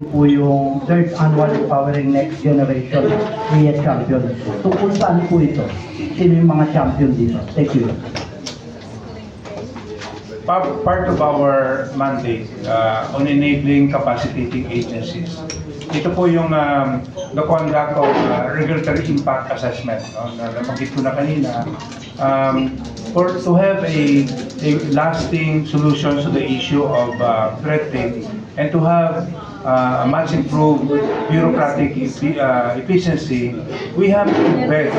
po yung third annual Empowering Next Generation RIA Champion. Tungkol saan po ito? Sino yung mga champion dito? Thank you. Part of our mandate on enabling capacitating agencies. Ito po yung the conduct of regulatory impact assessment, no? Nabanggit ko na kanina, to have a lasting solution to the issue of red tape and to have a much improved bureaucratic efficiency. We have to embed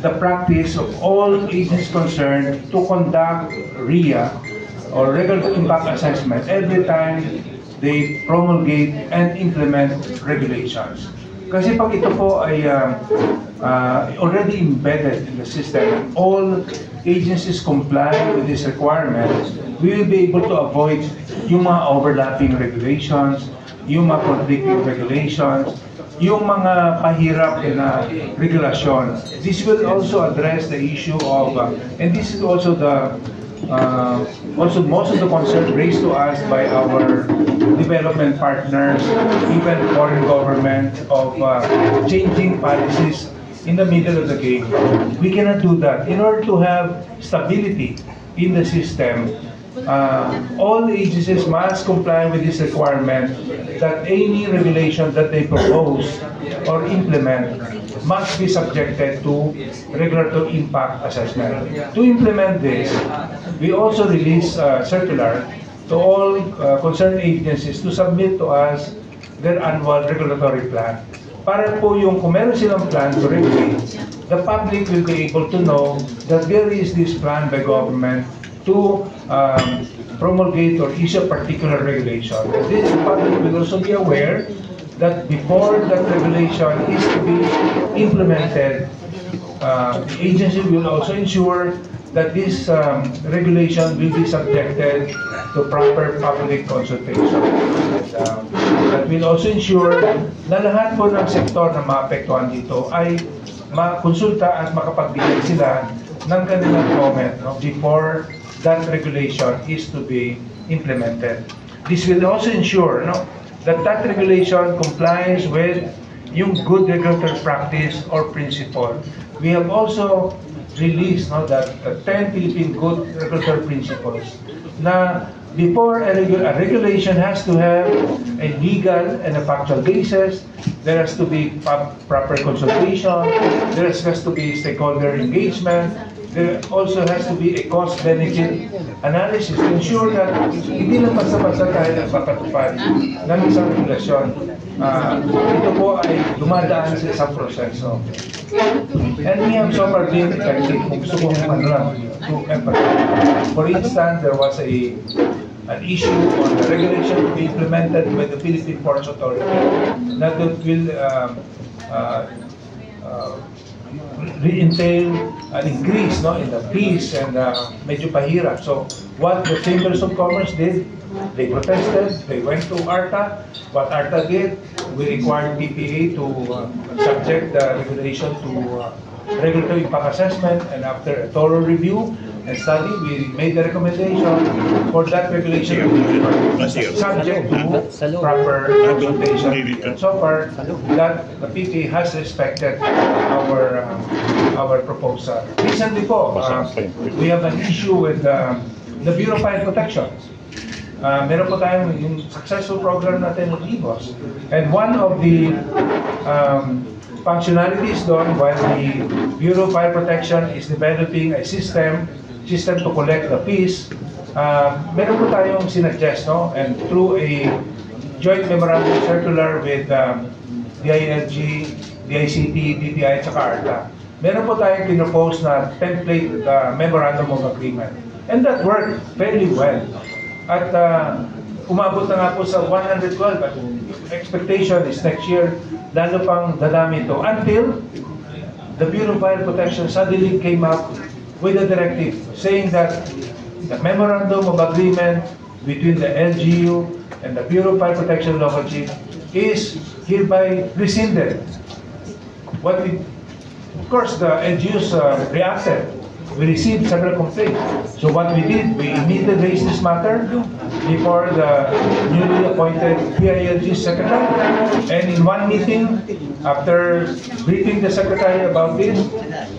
the practice of all agencies concerned to conduct RIA or regulatory impact assessment every time they promulgate and implement regulations. Kasi pag ito po ay already embedded in the system and all agencies comply with these requirements, we will be able to avoid yung mga overlapping regulations, yung mga conflicting regulations, yung mga pahirap na regulasyon. This will also address the issue of, and this is also the also most of the concern raised to us by our development partners, even foreign government, of changing policies in the middle of the game. We cannot do that. In order to have stability in the system, all agencies must comply with this requirement that any regulation that they propose or implement must be subjected to regulatory impact assessment. To implement this, we also release a circular to all concerned agencies to submit to us their annual regulatory plan. Para po yung kung meron silang plan to regulate, the public will be able to know that there is this plan by government to promulgate or issue a particular regulation. This public will also be aware that before that regulation is to be implemented, the agency will also ensure that this regulation will be subjected to proper public consultation. That will also ensure na lahat po ng sektor na maapektuhan dito ay makonsulta at makapagbigay sila ng kanilang comment, no, before that regulation is to be implemented. This will also ensure, no, that that regulation complies with yung good regulatory practice or principle. We have also released, no, that 10 Philippine good regulatory principles na before a regulation has to have a legal and a factual basis, there has to be proper consultation, there has to be stakeholder engagement, there also has to be a cost-benefit analysis to ensure that hindi lang basta-basta tayo nagpapatupad ng isang regulasyon. Ito po ay dumadaan sa isang proseso. And we have so far been effective kung gusto kong to empathize. For instance, there was an issue on the regulation to be implemented by the Philippine Ports Authority that will entail an increase, no, in the fees and medyo pahirap. So what the Chambers of Commerce did, they protested, they went to ARTA. What ARTA did, we required PPA to subject the regulation to regulatory impact assessment, and after a thorough review and study, we made the recommendation for that regulation to be subject to proper consultation. And so far, that the PPA has respected our proposal. Recently po, we have an issue with the Bureau of Fire Protection. Meron po tayong yung successful program natin ng IBOS. And one of the functionalities doon, while the Bureau of Fire Protection is developing a system to collect the fees, meron po tayong sinuggest, no? And through a joint memorandum circular with DILG, DICT, DTI, at ARTA, meron po tayong pinopose na template memorandum of agreement. And that worked fairly well. At umabot na nga po sa 112 at expectation is next year lalo pang dadami ito until the Bureau of Fire Protection suddenly came up with a directive saying that the memorandum of agreement between the LGU and the Bureau of Fire Protection local chief is hereby rescinded. Of course, the LGUs reacted we received several complaints. So what we did, we immediately raised this matter before the newly appointed PILG secretary. And in one meeting, after briefing the secretary about this,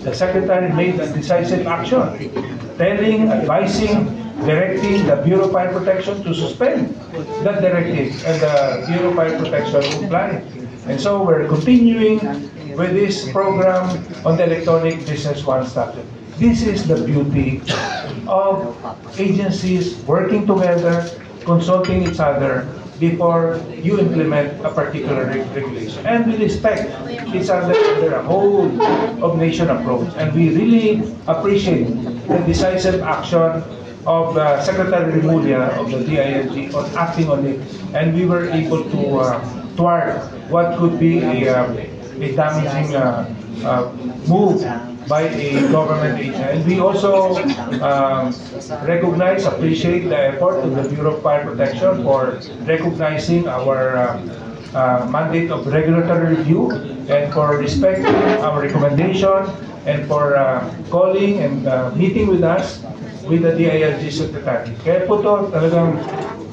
the secretary made a decisive action, telling, advising, directing the Bureau of Fire Protection to suspend that directive, and the Bureau of Fire Protection complied. And so we're continuing with this program on the electronic business one-stop. This is the beauty of agencies working together, consulting each other before you implement a particular regulation. And we respect each other under a whole of nation approach. And we really appreciate the decisive action of Secretary Remulla of the DILG on acting on it. And we were able to thwart what could be a damaging move by a government agency. And we also recognize, appreciate the effort of the Bureau of Fire Protection for recognizing our mandate of regulatory review, and for respecting our recommendation, and for calling and meeting with us with the DILG Secretary. Kaya po to talagang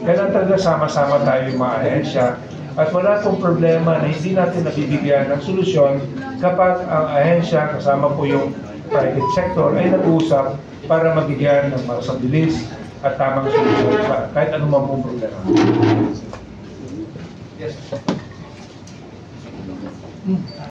kailan talaga sama-sama tayo yung mga ahensya, at wala pong problema na hindi natin nabibigyan ng solusyon kapag ang ahensya kasama po yung private sector ay nag-uusap para mabigyan ng masabilis at tamang solusyon kahit anumang pong problema. Yes.